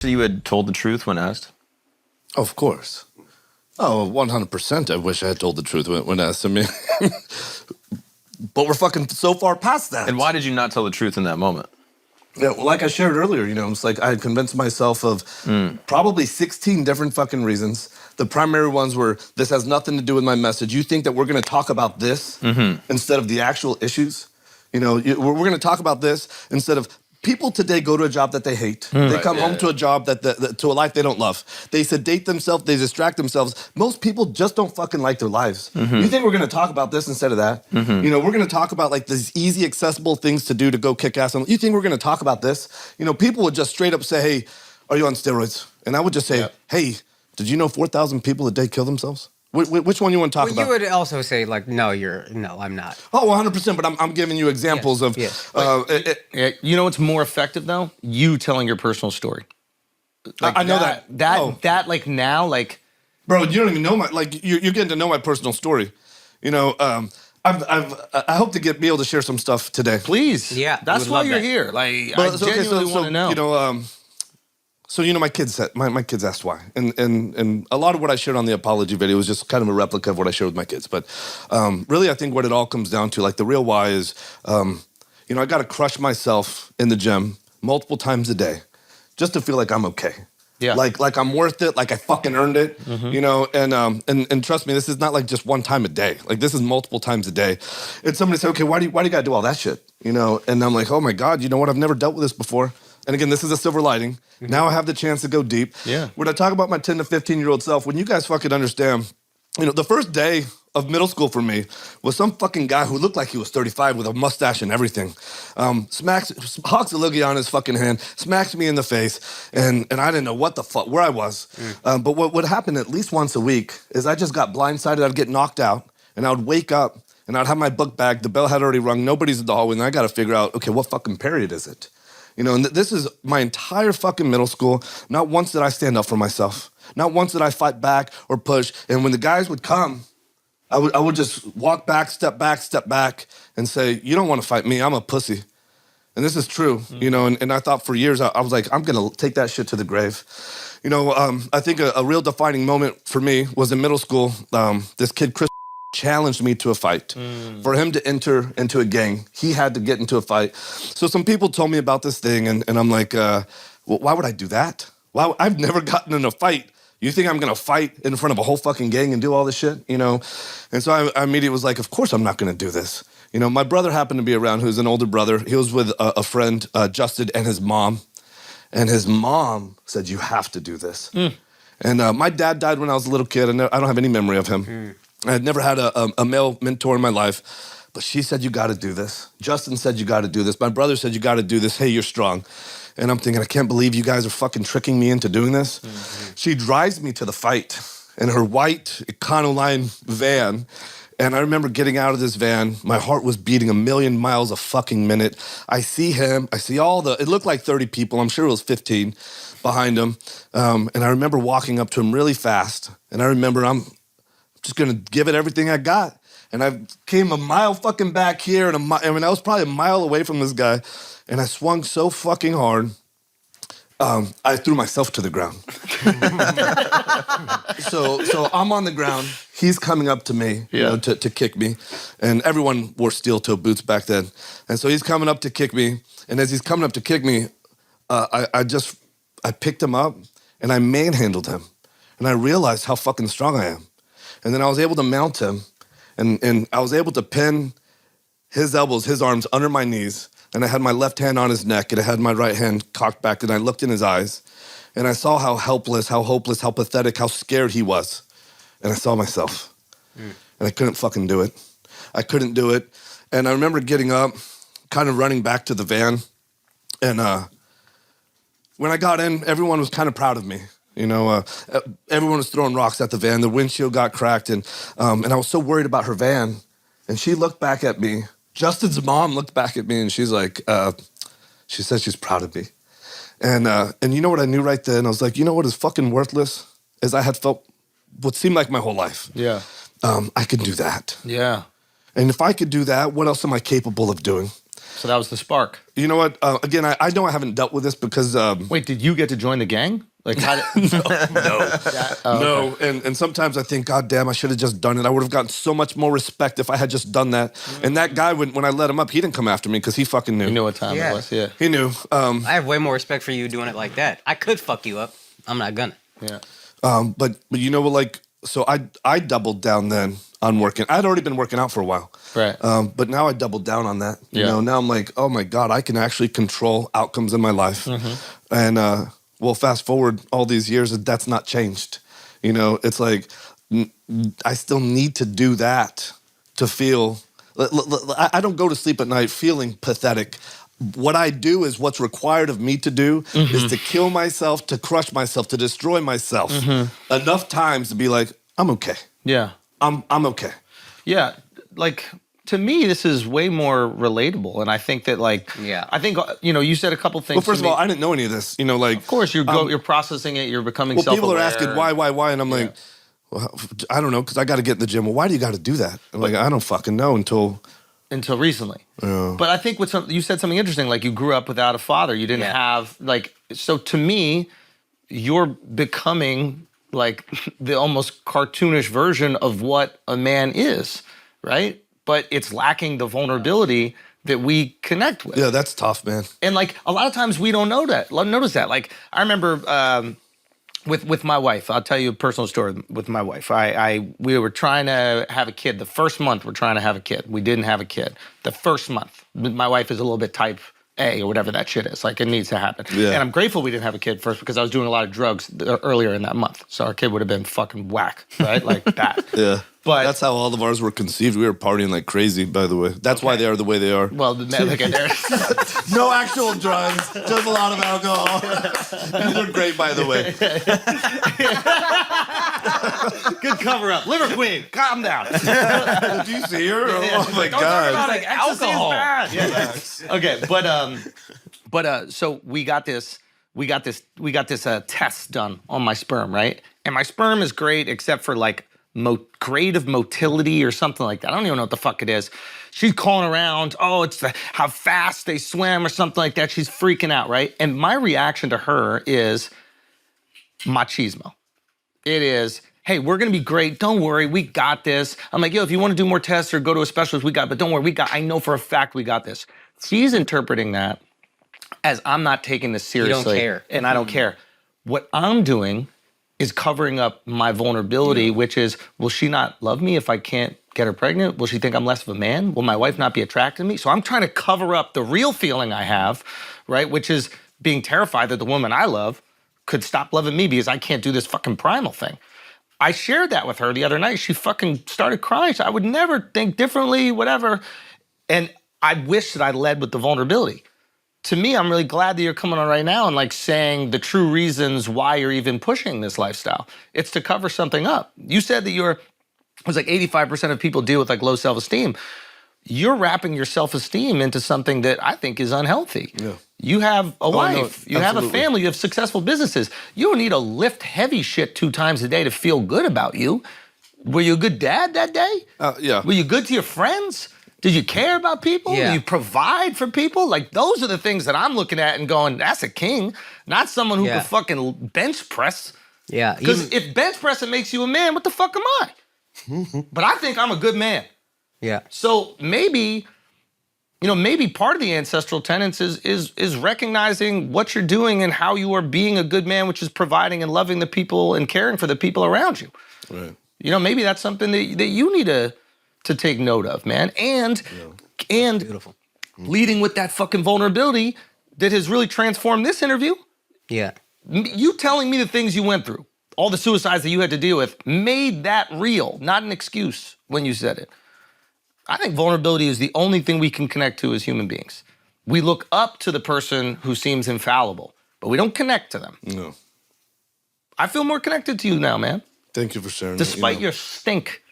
You had told the truth when asked? Of course. Oh, 100% I wish I had told the truth when asked. I mean, but we're fucking so far past that. And why did you not tell the truth in that moment? Yeah, well, like I shared earlier, you know, it's like I had convinced myself of probably 16 different fucking reasons. The primary ones were, this has nothing to do with my message. You think that we're gonna talk about this instead of the actual issues? You know, we're gonna talk about this instead of, people today go to a job that they hate. They come home to a job to a life they don't love. They sedate themselves, they distract themselves. Most people just don't fucking like their lives. You think we're gonna talk about this instead of that? You know, we're gonna talk about like these easy, accessible things to do to go kick ass. You think we're gonna talk about this? You know, people would just straight up say, hey, are you on steroids? And I would just say, hey, did you know 4,000 people a day kill themselves? Which one you want to talk about? You would also say like, no, I'm not. Oh, 100%, but I'm giving you examples of... You know what's more effective though? You telling your personal story. Like I know that. That like now, like... Bro, you don't even know my... Like, you're getting to know my personal story. You know, I hope to be able to share some stuff today. Please. Yeah. That's why you're here. Like, I genuinely want to know. You know, so, you know, my kids asked why. And a lot of what I shared on the apology video was just kind of a replica of what I shared with my kids. But really, I think what it all comes down to, like the real why is, you know, I got to crush myself in the gym multiple times a day just to feel like I'm okay. Yeah. Like I'm worth it, like I fucking earned it, you know? And trust me, this is not like just one time a day. Like this is multiple times a day. And somebody said, okay, why do you gotta do all that shit? You know? And I'm like, oh my God, you know what? I've never dealt with this before. And again, this is a silver lining. Now I have the chance to go deep. Yeah. When I talk about my 10 to 15-year-old self, when you guys fucking understand, you know, the first day of middle school for me was some fucking guy who looked like he was 35 with a mustache and everything. Hawks a loogie on his fucking hand, smacks me in the face, and I didn't know what the fuck, where I was. But what would happen at least once a week is I just got blindsided, I'd get knocked out, and I would wake up, and I'd have my book bag, the bell had already rung, nobody's in the hallway, and I gotta figure out, okay, what fucking period is it? You know, and this is my entire fucking middle school. Not once did I stand up for myself. Not once did I fight back or push. And when the guys would come, I would just walk back, and say, you don't want to fight me, I'm a pussy. And this is true, you know, and I thought for years, I was like, I'm gonna take that shit to the grave. You know, I think a real defining moment for me was in middle school. This kid, Chris, challenged me to a fight. For him to enter into a gang, he had to get into a fight. So some people told me about this thing, and I'm like, well, why would I do that? I've never gotten in a fight. You think I'm gonna fight in front of a whole fucking gang and do all this shit, you know? And so I immediately was like, of course I'm not gonna do this. You know, my brother happened to be around, who's an older brother. He was with a friend, Justin, and his mom. And his mom said, you have to do this. And my dad died when I was a little kid, and I don't have any memory of him. I had never had a male mentor in my life, but she said, you gotta do this. Justin said, you gotta do this. My brother said, you gotta do this. Hey, you're strong. And I'm thinking, I can't believe you guys are fucking tricking me into doing this. She drives me to the fight in her white Econoline van. And I remember getting out of this van, my heart was beating 1,000,000 miles a fucking minute. I see him, I see it looked like 30 people, I'm sure it was 15 behind him. And I remember walking up to him really fast. And I remember I'm just gonna give it everything I got. And I came a mile fucking back here, and I was probably a mile away from this guy, and I swung so fucking hard, I threw myself to the ground. So I'm on the ground, he's coming up to me, you know, to kick me, and everyone wore steel-toe boots back then. And so he's coming up to kick me, and as he's coming up to kick me, I picked him up, and I manhandled him, and I realized how fucking strong I am. And then I was able to mount him, and I was able to pin his elbows, his arms under my knees, and I had my left hand on his neck, and I had my right hand cocked back, and I looked in his eyes, and I saw how helpless, how hopeless, how pathetic, how scared he was. And I saw myself, and I couldn't fucking do it. I couldn't do it. And I remember getting up, kind of running back to the van, and when I got in, everyone was kind of proud of me. You know, everyone was throwing rocks at the van. The windshield got cracked, and I was so worried about her van. And she looked back at me. Justin's mom looked back at me, and she's like, she said she's proud of me. And you know what I knew right then? I was like, you know what is fucking worthless? Is I had felt what seemed like my whole life. Yeah. I can do that. Yeah. And if I could do that, what else am I capable of doing? So that was the spark. You know what? Again, I know I haven't dealt with this because Wait, did you get to join the gang? Like, how did, no. And sometimes I think, God damn, I should have just done it. I would have gotten so much more respect if I had just done that. And that guy, when I let him up, he didn't come after me because he fucking knew. You knew what time it was, yeah. He knew. I have way more respect for you doing it like that. I could fuck you up. I'm not gonna. Yeah. But you know what, like, so I doubled down then on working. I'd already been working out for a while. Right. But now I doubled down on that. You Yeah. know, now I'm like, oh my God, I can actually control outcomes in my life. And well, fast forward all these years, that's not changed. You know, it's like I still need to do that to feel. I don't go to sleep at night feeling pathetic. What I do is what's required of me to do is to kill myself, to crush myself, to destroy myself enough times to be like, I'm okay. Yeah. I'm okay. Yeah. Like, to me, this is way more relatable. And I think that, like, Yeah. I think, you know, you said a couple things. Well, first to of me. all, I didn't know any of this. You know, like, Of course, you're processing it, you're becoming well, self-aware. people are asking why, and I'm like, well, I don't know, because I got to get in the gym. Well, why do you got to do that? I'm like, I don't fucking know until recently. But I think you said something interesting, like you grew up without a father. You didn't have, like, so to me, you're becoming like the almost cartoonish version of what a man is, right? But it's lacking the vulnerability that we connect with. Yeah, that's tough, man. And like a lot of times we don't know that. Notice that. Like I remember with my wife. I'll tell you a personal story with my wife. We were trying to have a kid. The first month we're trying to have a kid. We didn't have a kid. The first month, my wife is a little bit type A or whatever that shit is. Like it needs to happen. Yeah. And I'm grateful we didn't have a kid first because I was doing a lot of drugs earlier in that month. So our kid would have been fucking whack, right? Like that. Yeah. But that's how all of ours were conceived. We were partying like crazy, by the way. That's why they are the way they are. well, look at there. No actual drugs, just a lot of alcohol. And they're great, by the way. Good cover up. Liver Queen, calm down. Did you see her? Oh my God. Like alcohol. Yeah. Okay, but so we got this test done on my sperm, right? And my sperm is great except for like grade of motility or something like that. I don't even know what the fuck it is. She's calling around, oh, it's how fast they swim or something like that. She's freaking out, right? And my reaction to her is machismo. It is, hey, we're gonna be great. Don't worry, we got this. I'm like, yo, if you want to do more tests or go to a specialist, but don't worry, I know for a fact we got this. She's interpreting that as I'm not taking this seriously. You don't care. And I don't care. What I'm doing is covering up my vulnerability, which is, will she not love me if I can't get her pregnant? Will she think I'm less of a man? Will my wife not be attracted to me? So I'm trying to cover up the real feeling I have, right? Which is being terrified that the woman I love could stop loving me because I can't do this fucking primal thing. I shared that with her the other night. She fucking started crying. So I would never think differently, whatever. And I wish that I led with the vulnerability. To me, I'm really glad that you're coming on right now and like saying the true reasons why you're even pushing this lifestyle. It's to cover something up. You said that it was like 85% of people deal with like low self-esteem. You're wrapping your self-esteem into something that I think is unhealthy. Yeah. You have a wife, no, you have a absolutely. family, you have successful businesses. You don't need to lift heavy shit 2 times a day to feel good about you. Were you a good dad that day? Yeah. Were you good to your friends? Did you care about people? Yeah. Did you provide for people? Like, those are the things that I'm looking at and going, that's a king, not someone who can fucking bench press. Yeah. Because if bench pressing makes you a man, what the fuck am I? But I think I'm a good man. Yeah. So maybe part of the ancestral tenets is recognizing what you're doing and how you are being a good man, which is providing and loving the people and caring for the people around you. Right. You know, maybe that's something that you need to take note of, man. And Beautiful. leading with that fucking vulnerability that has really transformed this interview. Yeah. You telling me the things you went through, all the suicides that you had to deal with, made that real, not an excuse when you said it. I think vulnerability is the only thing we can connect to as human beings. We look up to the person who seems infallible, but we don't connect to them. No. I feel more connected to you now, man, Thank you for sharing. despite your stink.